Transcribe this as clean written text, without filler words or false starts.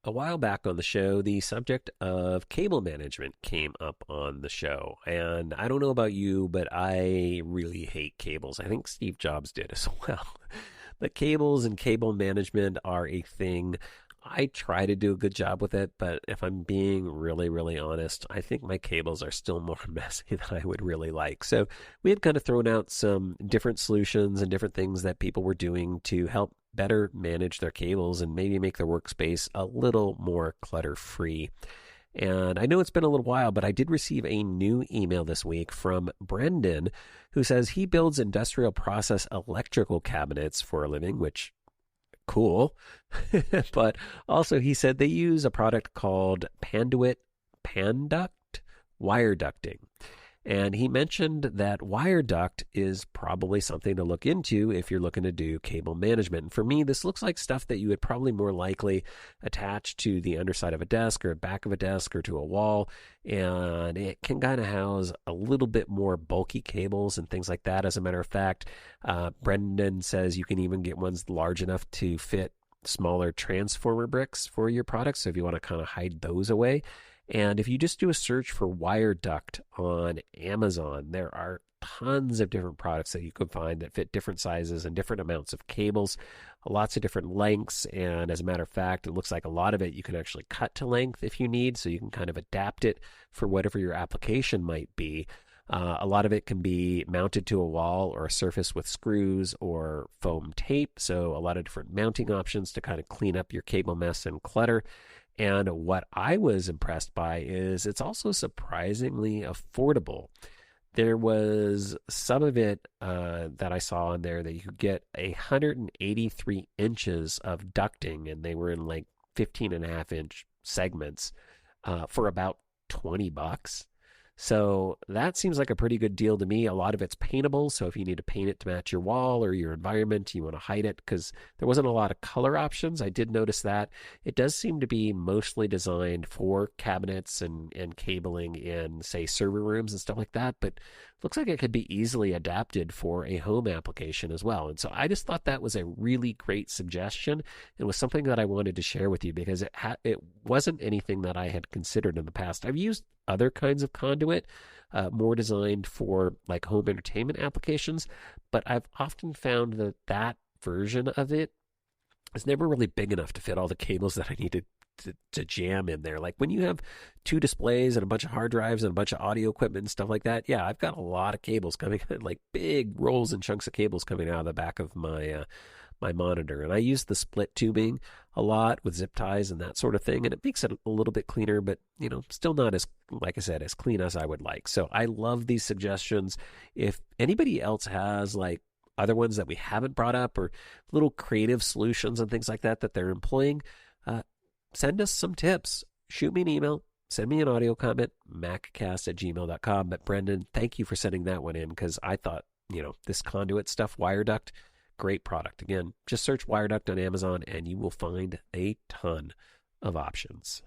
A while back on the show, the subject of cable management came up on the show. And I don't know about you, but I really hate cables. I think Steve Jobs did as well. The cables and cable management are a thing. I try to do a good job with it, but if I'm being really, really honest, I think my cables are still more messy than I would really like. So we had kind of thrown out some different solutions and different things that people were doing to help better manage their cables and maybe make their workspace a little more clutter free. And I know it's been a little while, but I did receive a new email this week from Brendan, who says he builds industrial process electrical cabinets for a living, which cool. But also he said they use a product called Panduct wire ducting. And he mentioned that wire duct is probably something to look into if you're looking to do cable management. And for me, this looks like stuff that you would probably more likely attach to the underside of a desk or back of a desk or to a wall. And it can kind of house a little bit more bulky cables and things like that. As a matter of fact, Brendan says you can even get ones large enough to fit smaller transformer bricks for your products. So if you want to kind of hide those away. And if you just do a search for wire duct on Amazon, there are tons of different products that you can find that fit different sizes and different amounts of cables, lots of different lengths. And as a matter of fact, it looks like a lot of it you can actually cut to length if you need, so you can kind of adapt it for whatever your application might be. A lot of it can be mounted to a wall or a surface with screws or foam tape. So a lot of different mounting options to kind of clean up your cable mess and clutter. And what I was impressed by is it's also surprisingly affordable. There was some of it that I saw on there that you could get 183 inches of ducting, and they were in like 15 and a half inch segments for about $20. So that seems like a pretty good deal to me. A lot of it's paintable, so if you need to paint it to match your wall or your environment, you want to hide it, because there wasn't a lot of color options. I did notice that. It does seem to be mostly designed for cabinets and cabling in, say, server rooms and stuff like that, but looks like it could be easily adapted for a home application as well. And so I just thought that was a really great suggestion and was something that I wanted to share with you because it wasn't anything that I had considered in the past. I've used other kinds of conduit, more designed for like home entertainment applications, but I've often found that that version of it is never really big enough to fit all the cables that I needed to jam in there. Like when you have two displays and a bunch of hard drives and a bunch of audio equipment and stuff like that, yeah, I've got a lot of cables coming, like big rolls and chunks of cables coming out of the back of my my monitor. And I use the split tubing a lot with zip ties and that sort of thing, and it makes it a little bit cleaner, but still not as, like I said, as clean as I would like. So I love these suggestions. If anybody else has like other ones that we haven't brought up or little creative solutions and things like that that they're employing, send us some tips. Shoot me an email. Send me an audio comment, maccast@gmail.com. But Brendan, thank you for sending that one in because I thought, this conduit stuff, wire duct, great product. Again, just search wire duct on Amazon and you will find a ton of options.